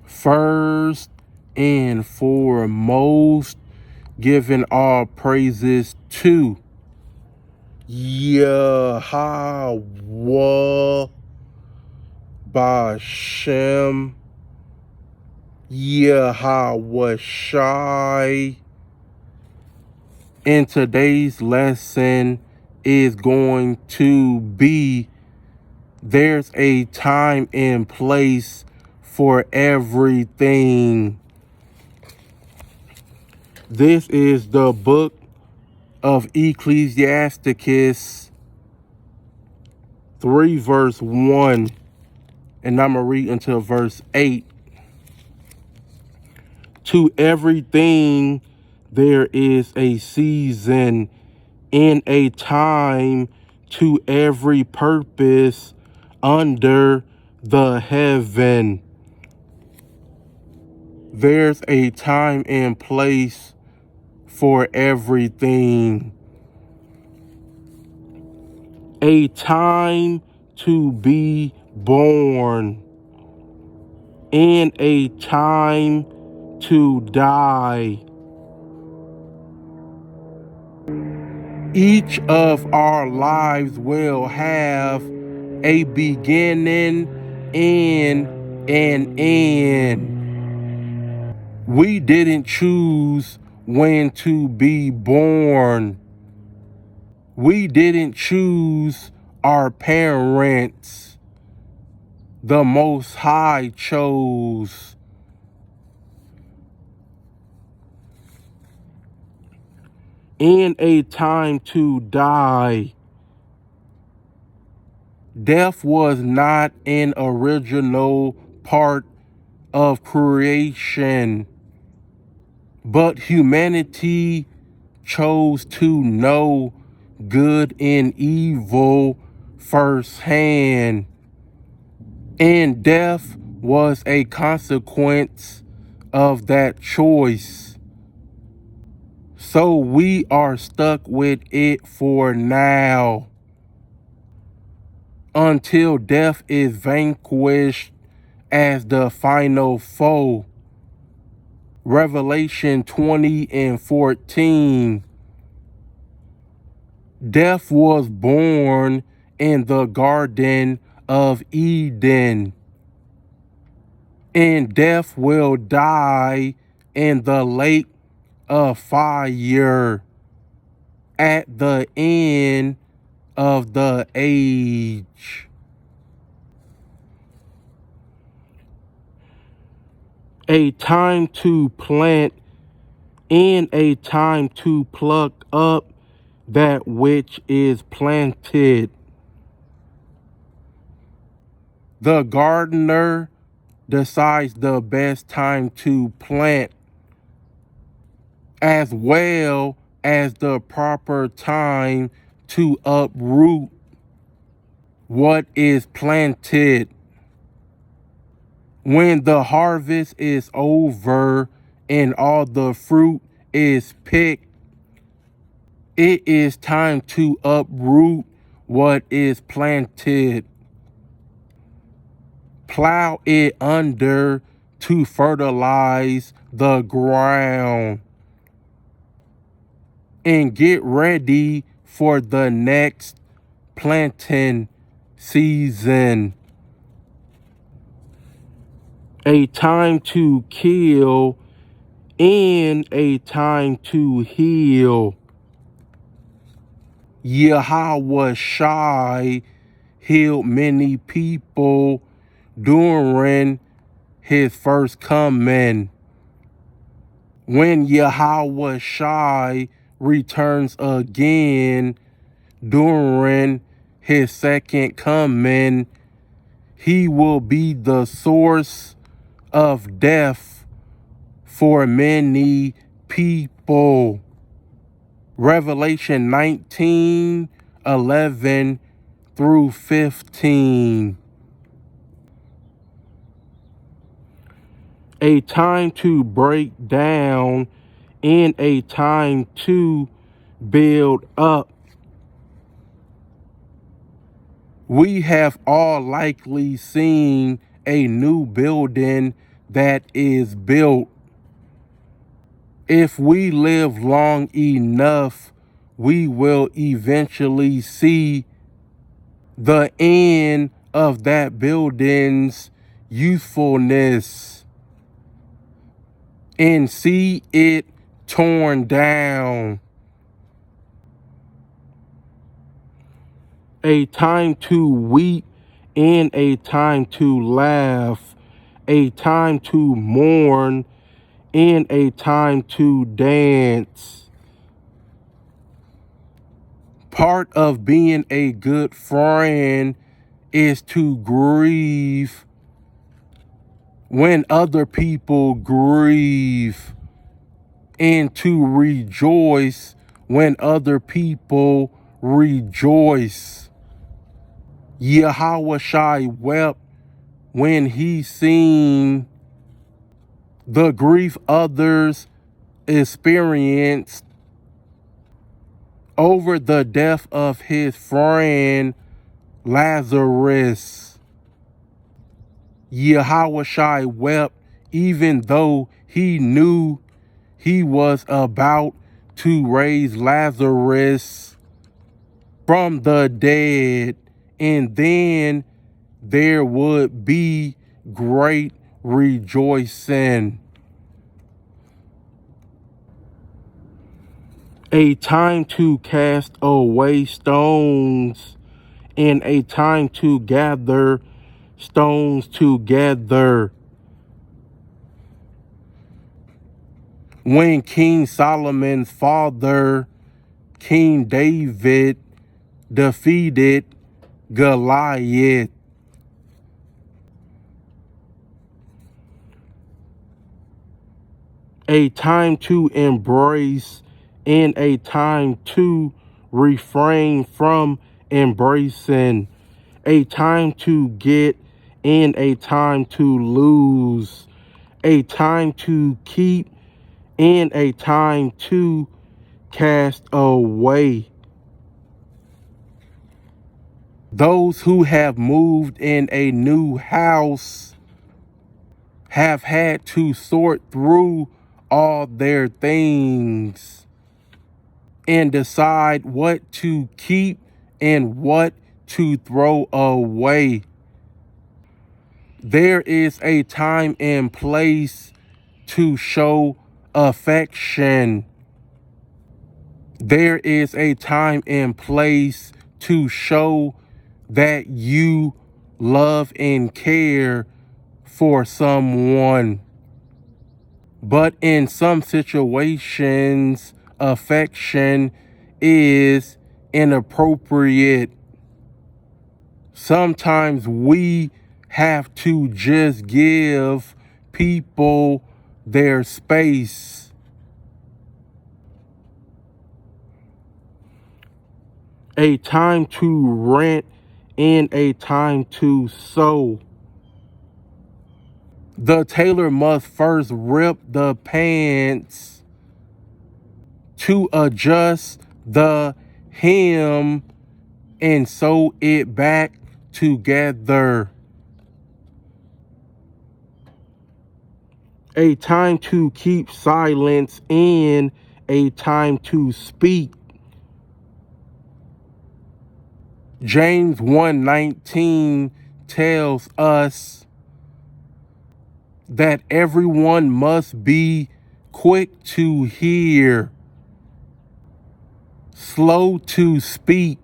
First and foremost, giving all praises to Yahweh Bashem, Yahweh Shai. And today's lesson is going to be there's a time and place for everything. This is the book of Ecclesiasticus 3 verse 1, and I'm going to read until verse 8. To everything there is a season and a time to every purpose under the heaven. There's a time and place for everything. A time to be born and a time to die. Each of our lives will have a beginning and an end. We didn't choose when to be born. We didn't choose our parents. The Most High chose. And a time to die. Death was not an original part of creation, but humanity chose to know good and evil firsthand, and death was a consequence of that choice. So we are stuck with it for now, until death is vanquished as the final foe. Revelation 20 and 14. Death was born in the Garden of Eden, and death will die in the lake of fire at the end of the age. A time to plant and a time to pluck up that which is planted. The gardener decides the best time to plant, as well as the proper time to uproot what is planted. When the harvest is over and all the fruit is picked, it is time to uproot what is planted. Plow it under to fertilize the ground, and get ready for the next planting season. A time to kill and a time to heal. Yahweh Shai healed many people during his first coming. When Yahweh Shai returns again during his second coming, he will be the source of death for many people. Revelation 19:11 through 15. A time to break down and a time to build up. We have all likely seen a new building that is built. If we live long enough, we will eventually see the end of that building's usefulness and see it torn down. A time to weep and a time to laugh, a time to mourn and a time to dance. Part of being a good friend is to grieve when other people grieve and to rejoice when other people rejoice. Yahushua wept when he seen the grief others experienced over the death of his friend Lazarus. Yahushua wept even though he knew he was about to raise Lazarus from the dead, and then there would be great rejoicing. A time to cast away stones and a time to gather stones together. When King Solomon's father, King David, defeated Goliath. A time to embrace and a time to refrain from embracing. A time to get and a time to lose. A time to keep and a time to cast away. Those who have moved in a new house have had to sort through all their things and decide what to keep and what to throw away. There is a time and place to show affection. There is a time and place to show that you love and care for someone. But in some situations, affection is inappropriate. Sometimes we have to just give people their space. A time to rent and a time to sew. The tailor must first rip the pants to adjust the hem and sew it back together. A time to keep silence and a time to speak. James 1:19 tells us that everyone must be quick to hear, slow to speak,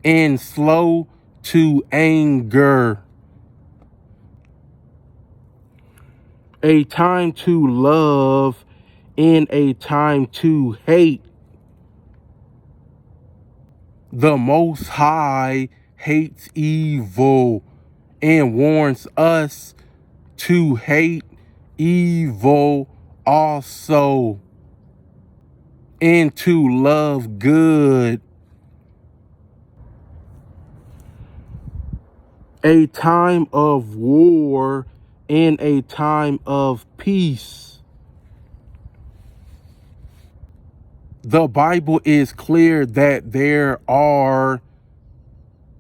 and slow to anger. A time to love and a time to hate. The Most High hates evil and warns us to hate evil also and to love good. A time of war and a time of peace. The Bible is clear that there are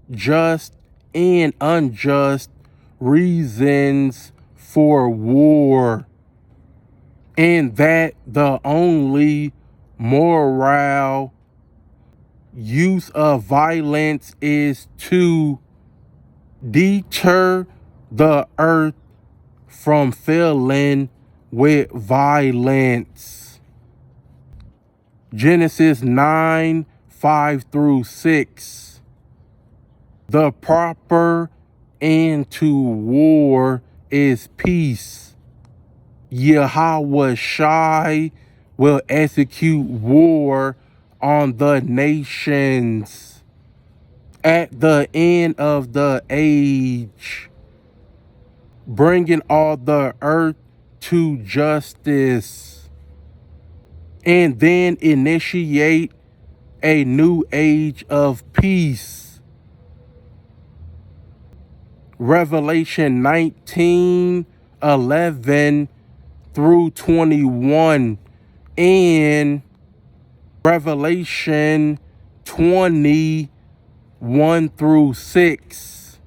just and unjust reasons for war, and that the only moral use of violence is to deter the earth from filling with violence. Genesis 9:5-6. The proper end to war is peace. Yahweh Shai will execute war on the nations at the end of the age, bringing all the earth to justice, and then initiate a new age of peace. Revelation 19:11-21 and Revelation 20:1-6.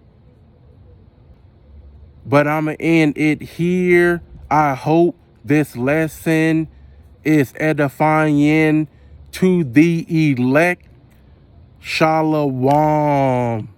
But I'm going to end it here. I hope this lesson is edifying to the elect. Shalom.